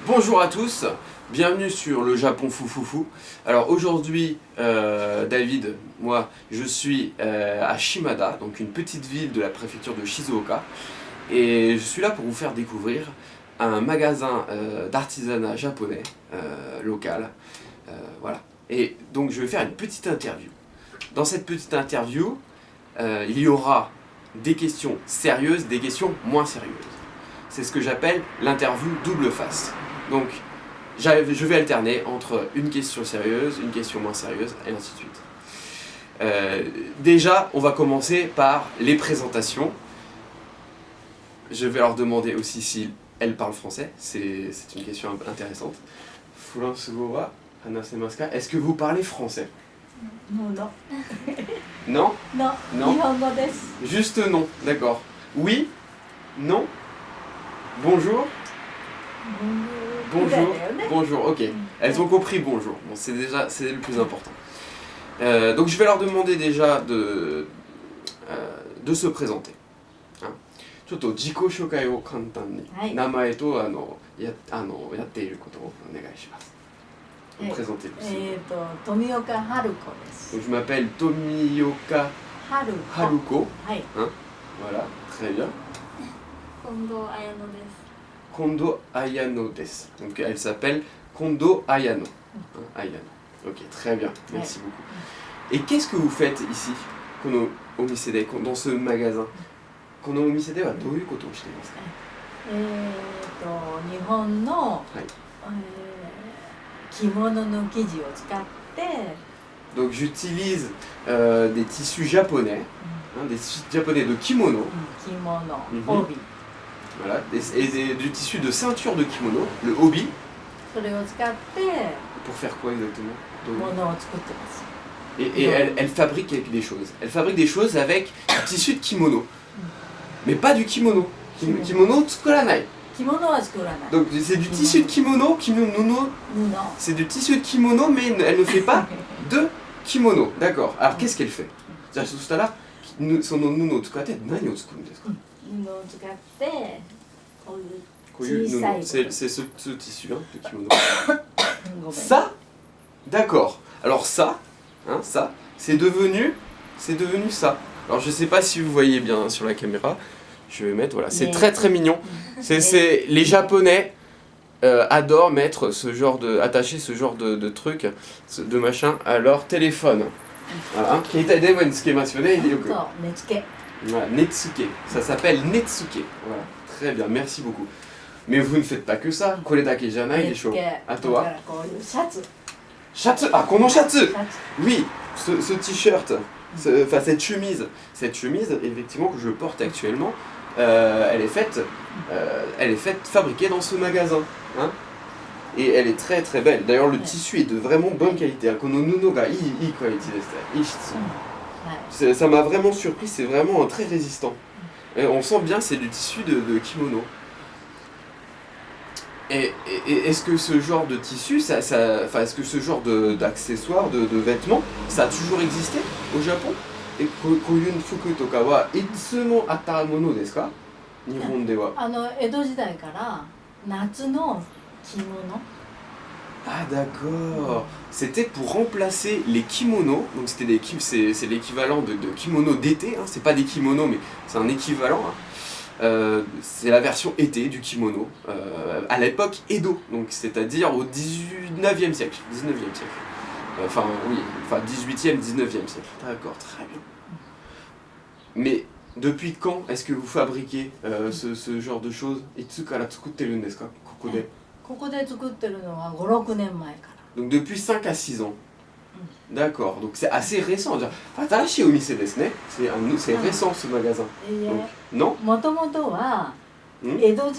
Bonjour à tous, bienvenue sur le Japon Foufoufou. Alors aujourd'hui, David, moi, je suis à Shimada, donc une petite ville de la préfecture de Shizuoka. Et je suis là pour vous faire découvrir un magasin d'artisanat japonais local. Voilà. Et donc je vais faire une petite interview. Dans cette petite interview, il y aura des questions sérieuses, des questions moins sérieuses. C'est ce que j'appelle l'interview double face. Donc, je vais alterner entre une question sérieuse, une question moins sérieuse, et ainsi de suite. Déjà, on va commencer par les présentations. Je vais leur demander aussi si elles parlent français. C'est une question intéressante. Furan Sugora, Hanasemasu ka? Est-ce que vous parlez français? Non. Non? Non. Non. Nihongo desu. Juste non, d'accord. Oui? Non? Bonjour? Bonjour, bonjour, ok. Elles ont compris bonjour. Bon, c'est le plus important. Donc je vais leur demander déjà de se présenter. Hein. ちょっと自己紹介を簡単に、はい、名前とやっていることをお願いします。Présentez-vous. Tomioka Haruko desu. Donc je m'appelle Tomioka Haruko. Hai. Hein. Voilà, très bien. Kondo Ayano desu. Kondo Ayano desu. Donc elle s'appelle Kondo Ayano. Hein, Ayano. Ok, très bien, merci beaucoup. Et qu'est-ce que vous faites ici, Kono Omise de, dans ce magasin? Kono Omise de wa douyu koto o shite masu ka? Nihon no kimono no kiji o tsukatte. Donc j'utilise des tissus japonais, hein, des tissus japonais de kimono. Kimono, obi. Voilà, et du tissu de ceinture de kimono, le obi. Pour faire quoi exactement? Et elle fabrique des choses. Elle fabrique des choses avec du tissu de kimono. Mais pas du kimono. Kimono tsukuranai. Donc c'est du tissu de kimono, c'est du tissu de kimono, mais elle ne fait pas de kimono. D'accord. Alors qu'est-ce qu'elle fait? C'est ce tissu hein, de kimono. Ça, d'accord. Alors ça, hein, ça, c'est devenu ça. Alors je sais pas si vous voyez bien sur la caméra. Je vais mettre, voilà, c'est très très mignon. Les Japonais adorent mettre attacher ce genre de truc, de machin à leur téléphone. Voilà. Voilà, Netsuke. Ça s'appelle Netsuke. Voilà, très bien, merci beaucoup. Mais vous ne faites pas que ça. Koredake janai desho. À toi. Shatsu. Ah, kono shatsu. Oui, ce t-shirt. Enfin, cette chemise, effectivement, que je porte actuellement, elle est faite fabriquée dans ce magasin. Hein, et elle est très très belle. D'ailleurs, le tissu est de vraiment bonne qualité. Kono nuno ga ii quality desu. Ça m'a vraiment surpris, c'est vraiment très résistant. Et on sent bien, c'est du tissu de kimono. Et est-ce que ce genre de tissu, est-ce que ce genre d'accessoires, de vêtements, ça a toujours existé au Japon? Et koyun fuku toka wa itsumo atta mono desu ka? Nihon de wa. Edo jidai kara natsu no kimono. Ah d'accord. C'était pour remplacer les kimonos. Donc c'est l'équivalent de kimono d'été. Hein. C'est pas des kimonos, mais c'est un équivalent. Hein. C'est la version été du kimono, à l'époque Edo, donc c'est-à-dire au 19e siècle. 19e siècle. Enfin, oui, 18e, 19e siècle. D'accord, très bien. Mais depuis quand est-ce que vous fabriquez ce genre de choses? Itsukara tsukutteru desu ka, koko de? Donc depuis 5 à 6 ans. D'accord, donc c'est assez récent. Atarashi omise desu ne. C'est récent ce magasin. Donc, non? Edo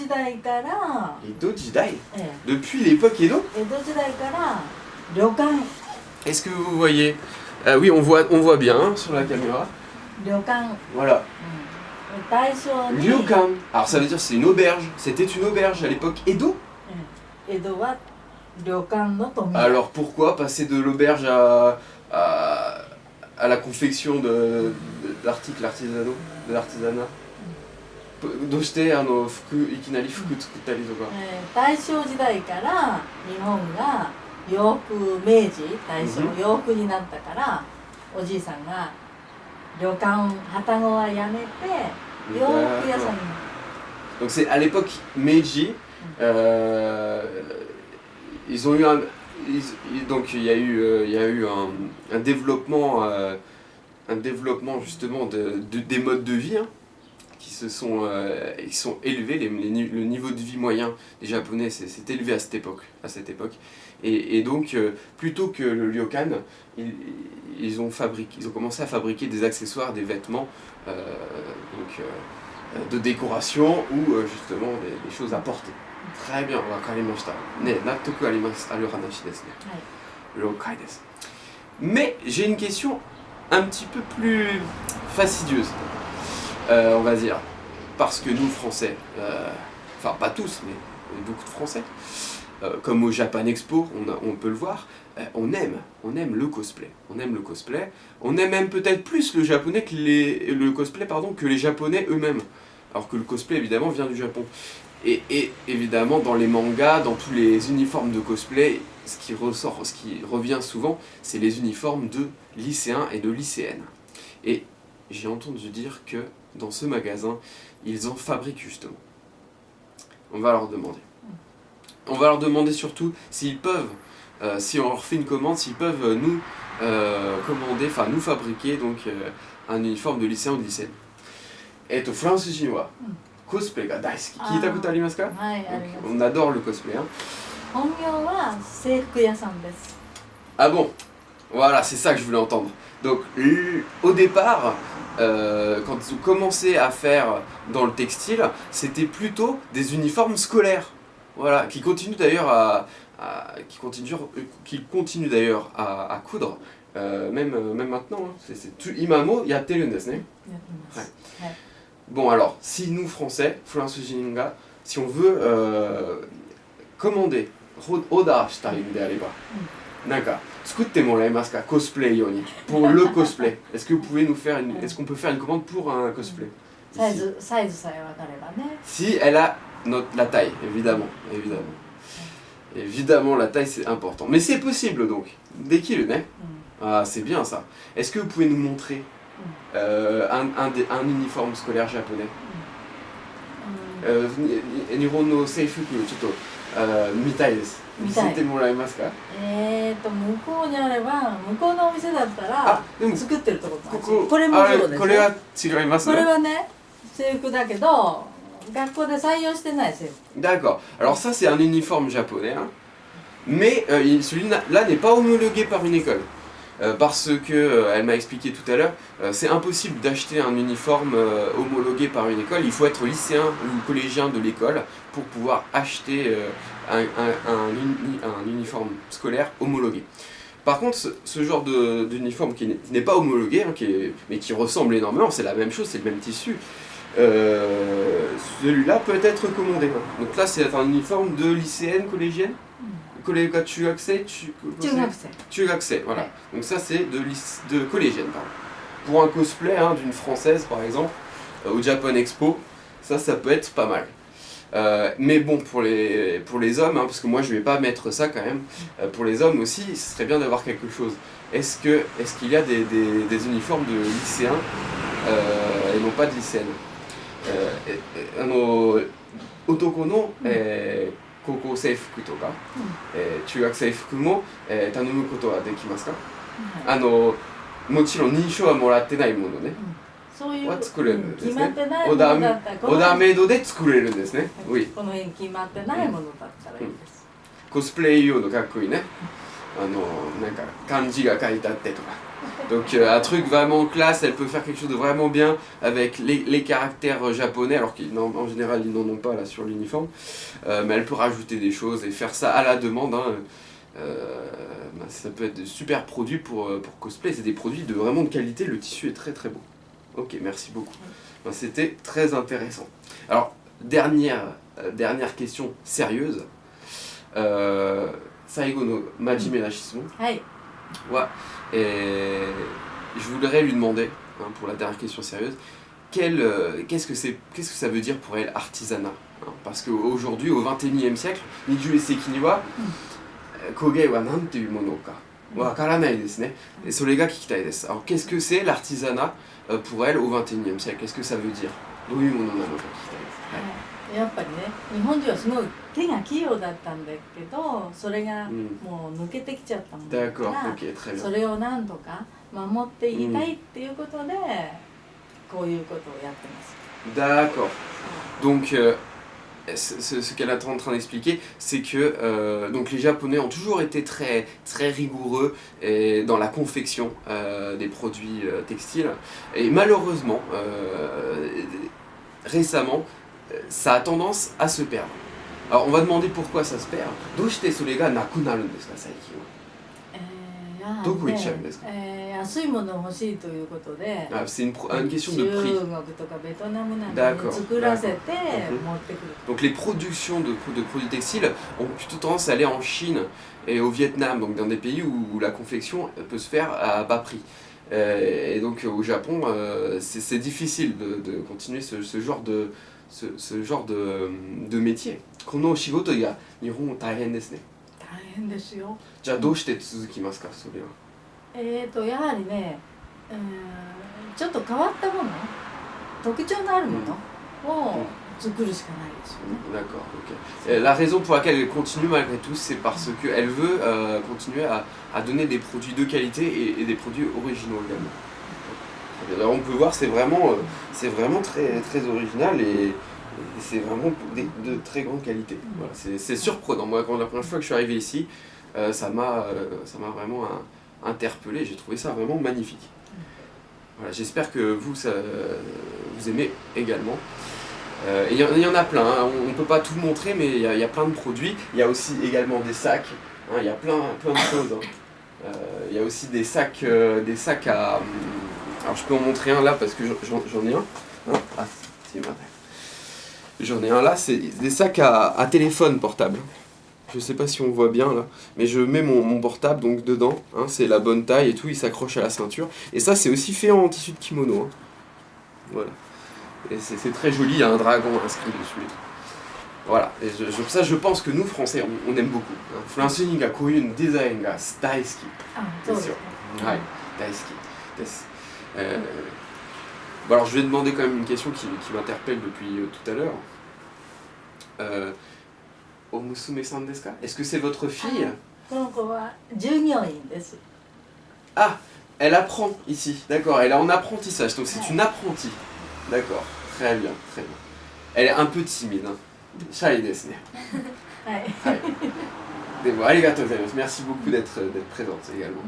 Jidai? Depuis l'époque Edo? Est-ce que vous voyez? Oui, on voit bien hein, sur la caméra. Voilà. Ryokan. Alors ça veut dire c'est une auberge. C'était une auberge à l'époque Edo? Alors pourquoi passer de l'auberge à la confection d'articles artisanaux, de l'artisanat? どうしていきなり服作ったりとか。大正時代から日本が洋服、明治大正洋服になったから、おじいさんが旅館旅籠はやめて洋服屋さんになった。 Donc c'est à l'époque Meiji, ils ont eu donc il y a eu un développement, justement des modes de vie, hein, qui sont élevés. Le niveau de vie moyen des Japonais s'est élevé à cette époque. Et donc plutôt que le ryokan, ils ont commencé à fabriquer des accessoires, des vêtements, de décoration ou justement des choses à porter. Très bien, wakarimashita. Ne, nattoku arimasu aru hanashi desu ne. Rokai desu. Mais j'ai une question un petit peu plus fastidieuse, on va dire. Parce que nous, Français, enfin pas tous, mais beaucoup de Français, comme au Japan Expo, on peut le voir, on aime le cosplay. On aime le cosplay. On aime même peut-être plus le japonais que le cosplay que les Japonais eux-mêmes. Alors que le cosplay évidemment vient du Japon. Et évidemment dans les mangas, dans tous les uniformes de cosplay, ce qui revient souvent, c'est les uniformes de lycéens et de lycéennes. Et j'ai entendu dire que dans ce magasin, ils en fabriquent justement. On va leur demander. On va leur demander surtout s'ils peuvent, si on leur fait une commande, s'ils peuvent nous commander, enfin nous fabriquer donc un uniforme de lycéen ou de lycéenne. Et Francis Chinois, cosplay ga daisuki. Kitakuto arimasu ka? On adore le cosplay. Hein. 本業は制服屋さんです。 Ah bon, voilà, c'est ça que je voulais entendre. Donc au départ, quand ils ont commencé à faire dans le textile, c'était plutôt des uniformes scolaires. Voilà, qui continuent d'ailleurs qu'ils continuent d'ailleurs à coudre, même maintenant. Hein. Imamo yatteるんですね。Bon alors, si nous Français, Furansujininga, si on veut commander, orderしたいんであれば、なんか作ってもらえますか、cosplay 用に、pour le cosplay. Est-ce que vous pouvez nous faire est-ce qu'on peut faire une commande pour un cosplay? サイズさえ分かればね。 Si elle a la taille, évidemment la taille c'est important. Mais c'est possible donc. Dès qu'il est, ah c'est bien ça. Est-ce que vous pouvez nous montrer un uniforme scolaire japonais? Nihon no seifuku chotto mitai desu. 見せてもらえますか？向こうにあれば、向こうのお店だったら作ってるところもある。これもそうです。これは違いますね。これはね、制服だけど、学校で採用してない制服。D'accord. Alors ça c'est un uniforme japonais, hein. Mais celui-là n'est pas homologué par une école. Parce que, elle m'a expliqué tout à l'heure, c'est impossible d'acheter un uniforme homologué par une école. Il faut être lycéen ou collégien de l'école pour pouvoir acheter un uniforme scolaire homologué. Par contre, ce genre d'uniforme qui n'est pas homologué, hein, mais qui ressemble énormément, c'est la même chose, c'est le même tissu, celui-là peut être commandé. Hein. Donc là, c'est un uniforme de lycéenne, collégienne. Chugakusei, voilà. Donc ça c'est de collégienne, pardon. Pour un cosplay hein, d'une française par exemple, au Japan Expo, ça peut être pas mal. Mais bon, pour les hommes, hein, parce que moi je vais pas mettre ça quand même, pour les hommes aussi, ce serait bien d'avoir quelque chose. Est-ce qu'il y a des uniformes de lycéens et non pas de lycéennes? Otoko no 高校制服とか、中学生服も、頼むことはできますか？もちろん認証はもらってないものね、そういうは作れるんですね。決まってないものだったらオーダーメイドで作れるんですね。この辺決まってないものだったらいいです。コスプレ用のかっこいいね。なんか漢字が書いてあってとか。Donc un truc vraiment classe, elle peut faire quelque chose de vraiment bien avec les caractères japonais, alors qu'en général ils n'en ont pas là sur l'uniforme, mais elle peut rajouter des choses et faire ça à la demande. Hein. Ça peut être de super produits pour cosplay, c'est des produits de vraiment de qualité, le tissu est très très beau. Ok, merci beaucoup. C'était très intéressant. Alors, dernière question sérieuse. Saigo no majime na shitsumon. Ouais. Et je voudrais lui demander, hein, pour la dernière question sérieuse, qu'est-ce que ça veut dire pour elle artisanat, hein? Parce qu'aujourd'hui, au XXIe siècle, 21世紀には工芸は何ていうものかわからないですね。Et それが聞きたいです。Alors qu'est-ce que c'est l'artisanat pour elle au XXIe siècle? Qu'est-ce que ça veut dire? どういうものなのか聞きたいです。はい。やっぱりね、日本人はすごい手が器用だったんだけど、それがもう抜けてきちゃったもんだから、それをなんとか守っていきたいっていうことで、こういうことをやってます。D'accord. Donc, ce qu'elle est en train d'expliquer, c'est que donc les Japonais ont toujours été très, très rigoureux dans la confection des produits textiles. Et malheureusement, récemment, ça a tendance à se perdre. Alors on va demander pourquoi ça se perd. どうしてそれがなくなるんですか、最近は。どこ行っちゃうんですか。安いものを欲しいということで、c'est une question de prix. 中国とかベトナムなんかに作らせて持ってくる。Donc les productions de produits textiles ont plutôt tendance à aller en Chine et au Vietnam, donc dans des pays où la confection peut se faire à bas prix. Et donc au Japon, c'est difficile de continuer ce genre de métier. この仕事が日本大変ですね。大変ですよ。じゃあどうして続きますか、それは。やはりね、ちょっと変わったもの、特徴のあるものを作るしかないですよね。D'accord, ok. La raison pour laquelle elle continue malgré tout, c'est parce qu'elle veut continuer à donner des produits de qualité et des produits originaux également. Alors on peut voir, c'est vraiment très, très original et c'est vraiment de très grande qualité. Voilà, c'est surprenant. Moi, la première fois que je suis arrivé ici, ça m'a vraiment interpellé. J'ai trouvé ça vraiment magnifique. Voilà, j'espère que vous aimez également. Il y en a plein, hein. On ne peut pas tout montrer, mais il y a plein de produits. Il y a aussi également des sacs, hein. Il y a plein de choses. Hein. Il y a aussi des sacs à... Alors je peux en montrer un là parce que j'en ai un. Hein, ah, si, j'en ai un là, c'est des sacs à téléphone portable. Je sais pas si on voit bien là, mais je mets mon portable donc dedans, hein, c'est la bonne taille et tout, il s'accroche à la ceinture. Et ça c'est aussi fait en tissu de kimono. Hein. Voilà. Et c'est très joli, il y a un dragon inscrit dessus. Voilà, et ça je pense que nous Français on aime beaucoup. Français ni ga koyu design ga daisuki. Desu yo. Ouais, daisuki desu. Bon alors je vais demander quand même une question qui m'interpelle depuis tout à l'heure. Omusume-san desu ka? Est-ce que c'est votre fille? Ah, elle apprend ici, d'accord, elle est en apprentissage, donc c'est une apprentie. D'accord, très bien, très bien. Elle est un peu timide, hein. Shy desu ne. Bon, arigatou gozaimasu. Merci beaucoup d'être présente également.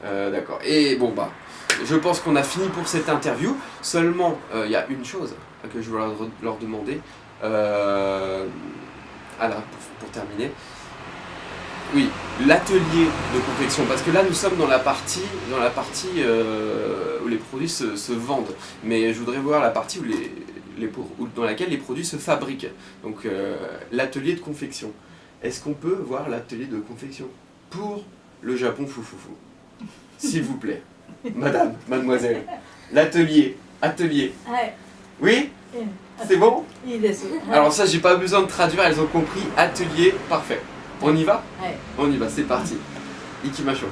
D'accord, et bon bah, je pense qu'on a fini pour cette interview. Seulement, il y a une chose que je veux leur demander. Alors, pour terminer. Oui, l'atelier de confection, parce que là nous sommes dans la partie où les produits se vendent, mais je voudrais voir la partie dans laquelle les produits se fabriquent, donc l'atelier de confection. Est-ce qu'on peut voir l'atelier de confection pour le Japon Foufoufou? S'il vous plaît, madame, mademoiselle, atelier. Oui? C'est bon? Alors ça, j'ai pas besoin de traduire, elles ont compris, atelier, parfait. On y va? On y va, c'est parti. Ikimashou.